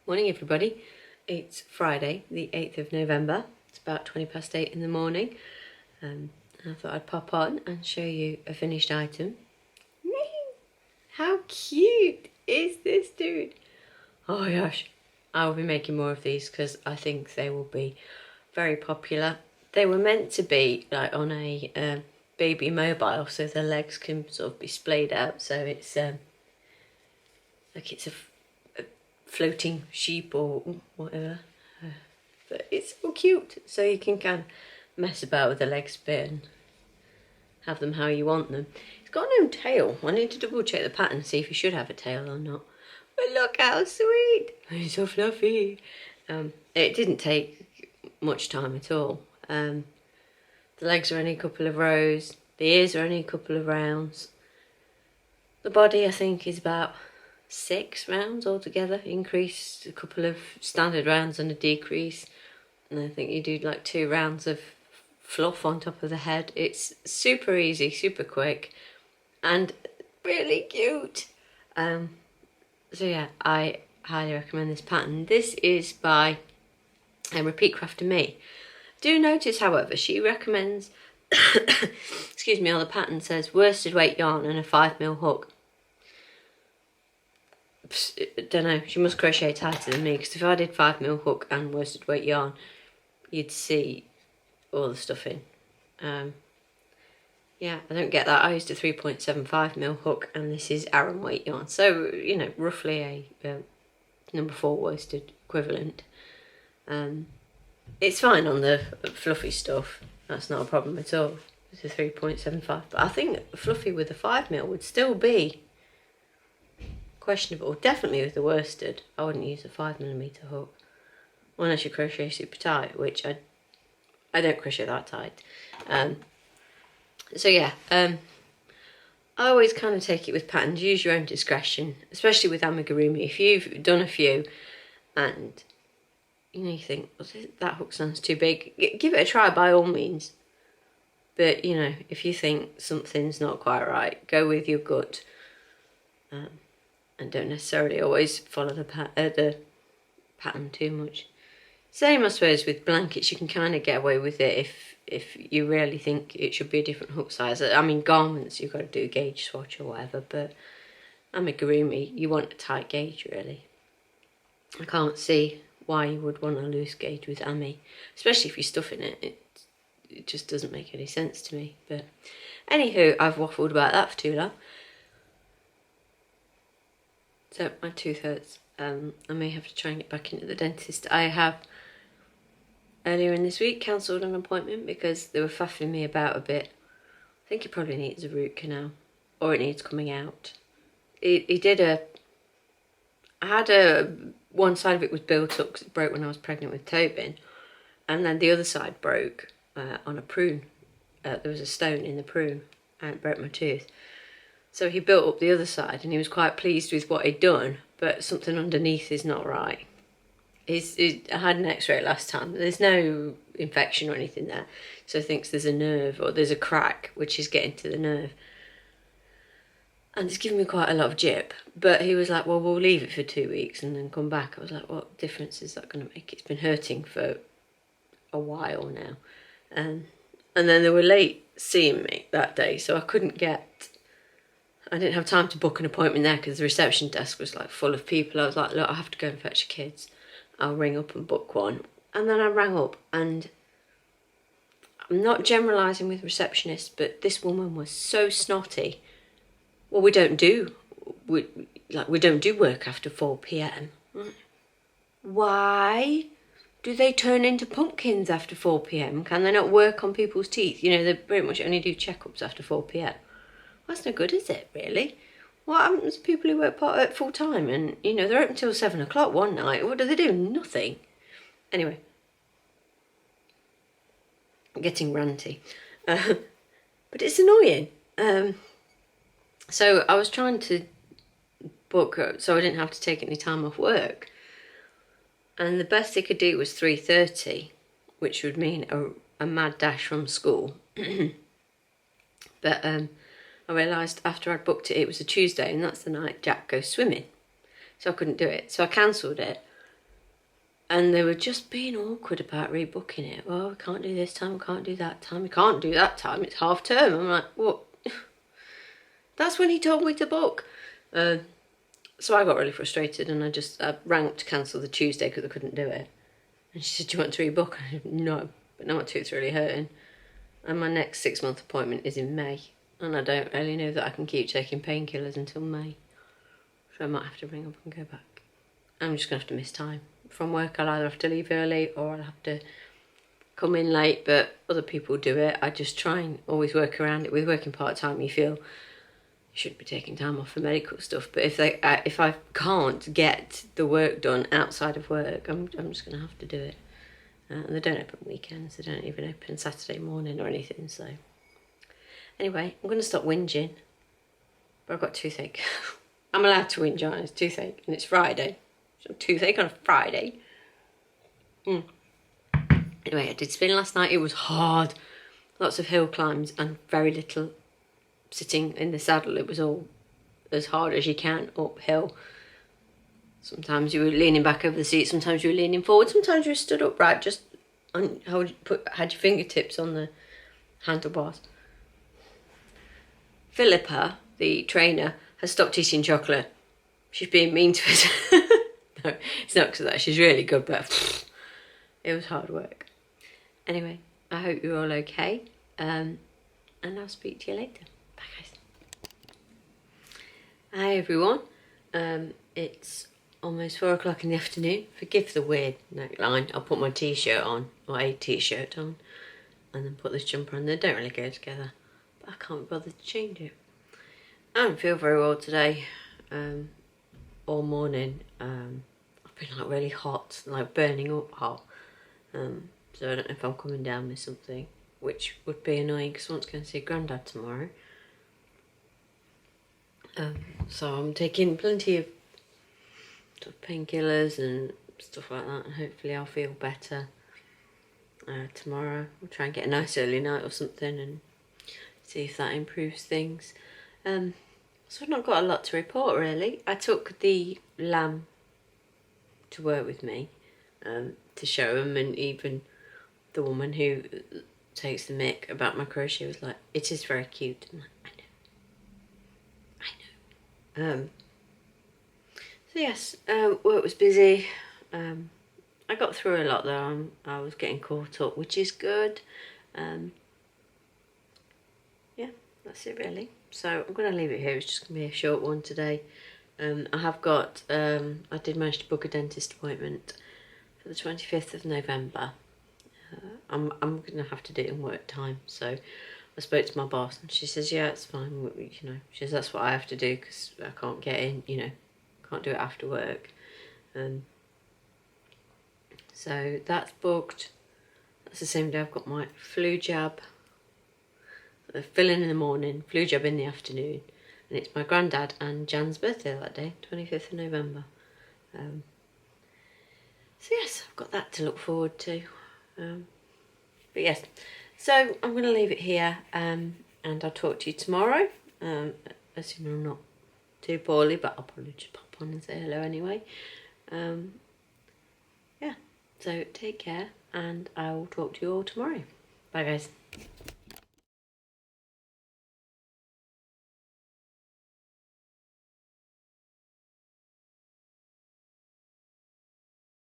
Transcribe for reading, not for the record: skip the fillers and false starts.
Morning everybody, it's Friday the 8th of November, it's about 20 past 8 in the morning. I thought I'd pop on and show you a finished item. How cute is this dude? Oh my gosh, I will be making more of these because I think they will be very popular. They were meant to be like on a baby mobile, so the legs can sort of be splayed out, so it's like it's a floating sheep or whatever, but it's so cute, so you can kind of mess about with the legs a bit and have them how you want them. It's got no tail. I need to double check the pattern to see if you should have a tail or not, but look how sweet. He's so fluffy. It didn't take much time at all. The legs are only a couple of rows, the ears are only a couple of rounds, the body I think is about 6 rounds altogether, increase a couple of standard rounds and a decrease, and I think you do like 2 rounds of fluff on top of the head. It's super easy, super quick, and really cute. So yeah, I highly recommend this pattern. This is by Repeat Crafter Me. Do notice, however, she recommends excuse me, on the pattern says worsted weight yarn and a 5mm hook. Don't know, she must crochet tighter than me, because if I did 5mm hook and worsted weight yarn, you'd see all the stuff in. Yeah, I don't get that. I used a 3.75mm hook and this is Aran weight yarn, so you know, roughly a number 4 worsted equivalent. It's fine on the fluffy stuff, that's not a problem at all. It's a 3.75, but I think fluffy with a 5mm would still be questionable. Definitely with the worsted, I wouldn't use a 5mm hook unless you crochet super tight, which I don't crochet that tight. So yeah, I always kind of take it with patterns. Use your own discretion, especially with amigurumi. If you've done a few and you know you think, well, that hook sounds too big, give it a try by all means. But you know, if you think something's not quite right, go with your gut. And don't necessarily always follow the pattern too much. Same, I suppose, with blankets. You can kind of get away with it if you really think it should be a different hook size. I mean, garments, you've got to do a gauge swatch or whatever, but amigurumi, you want a tight gauge, really. I can't see why you would want a loose gauge with ami, especially if you're stuffing it. It just doesn't make any sense to me. But anywho, I've waffled about that for too long. So my tooth hurts. I may have to try and get back into the dentist. I have, earlier in this week, cancelled an appointment because they were faffing me about a bit. I think it probably needs a root canal, or it needs coming out. I had one side of it was built up because it broke when I was pregnant with Tobin, and then the other side broke on a prune. There was a stone in the prune and it broke my tooth. So he built up the other side and he was quite pleased with what he'd done, but something underneath is not right. I had an x-ray last time. There's no infection or anything there. So he thinks there's a nerve or there's a crack which is getting to the nerve. And it's given me quite a lot of jip. But he was like, well, we'll leave it for 2 weeks and then come back. I was like, what difference is that going to make? It's been hurting for a while now. And then they were late seeing me that day, so I didn't have time to book an appointment there because the reception desk was like full of people. I was like, look, I have to go and fetch the kids. I'll ring up and book one. And then I rang up, and I'm not generalising with receptionists, but this woman was so snotty. Well, we don't do work after 4 p.m. Why do they turn into pumpkins after 4 p.m? Can they not work on people's teeth? You know, they pretty much only do checkups after 4 p.m. That's no good, is it, really? What happens to people who work full time and, you know, they're open until 7 o'clock one night? What do they do? Nothing. Anyway. I'm getting ranty. But it's annoying. So I was trying to book so I didn't have to take any time off work. And the best they could do was 3:30, which would mean a mad dash from school. But I realised after I'd booked it, it was a Tuesday, and that's the night Jack goes swimming. So I couldn't do it. So I cancelled it. And they were just being awkward about rebooking it. Well, we can't do this time, we can't do that time, we can't do that time, it's half term. I'm like, what? That's when he told me to book. So I got really frustrated and I rang up to cancel the Tuesday because I couldn't do it. And she said, do you want to rebook? I said, no, but now my tooth's really hurting. And my next 6-month appointment is in May. And I don't really know that I can keep taking painkillers until May. So I might have to ring up and go back. I'm just going to have to miss time. From work, I'll either have to leave early or I'll have to come in late, but other people do it. I just try and always work around it. With working part-time, you feel you should be taking time off for medical stuff, but if I can't get the work done outside of work, I'm just going to have to do it. And they don't open weekends, they don't even open Saturday morning or anything, so... Anyway, I'm going to stop whinging, but I've got toothache. I'm allowed to whinge, aren't I? It's toothache, and it's Friday. So toothache on a Friday. Anyway, I did spin last night. It was hard. Lots of hill climbs and very little sitting in the saddle. It was all as hard as you can uphill. Sometimes you were leaning back over the seat, sometimes you were leaning forward, sometimes you were stood upright, just on, had your fingertips on the handlebars. Philippa, the trainer, has stopped eating chocolate. She's being mean to us. No, it's not because of that. She's really good, but it was hard work. Anyway, I hope you're all okay, and I'll speak to you later. Bye, guys. Hi, everyone. It's almost 4 o'clock in the afternoon. Forgive the weird neckline. I'll put my t-shirt on, or a t-shirt on, and then put this jumper on. They don't really go together, but I can't be bothered to change it. I don't feel very well today. All morning. I've been like really hot, like burning up hot. So I don't know if I'm coming down with something, which would be annoying because I want to go and see Grandad tomorrow. So I'm taking plenty of painkillers and stuff like that, and hopefully I'll feel better tomorrow. I'll try and get a nice early night or something and see if that improves things. So I've not got a lot to report really. I took the lamb to work with me to show him, and even the woman who takes the mick about my crochet was like, it is very cute. I'm like, I know. So yes, work was busy. I got through a lot though. I was getting caught up, which is good. Yeah, that's it really. So I'm going to leave it here. It's just going to be a short one today. I have got, I did manage to book a dentist appointment for the 25th of November. I'm going to have to do it in work time. So I spoke to my boss and she says, yeah, it's fine. You know, she says, that's what I have to do because I can't get in, you know, can't do it after work. So that's booked. That's the same day I've got my flu jab. Fill in the morning, flu jab in the afternoon. And it's my granddad and Jan's birthday that day, 25th of November. So yes, I've got that to look forward to. But yes, so I'm going to leave it here and I'll talk to you tomorrow. Assuming I'm not too poorly, but I'll probably just pop on and say hello anyway. Yeah, so take care and I will talk to you all tomorrow. Bye guys.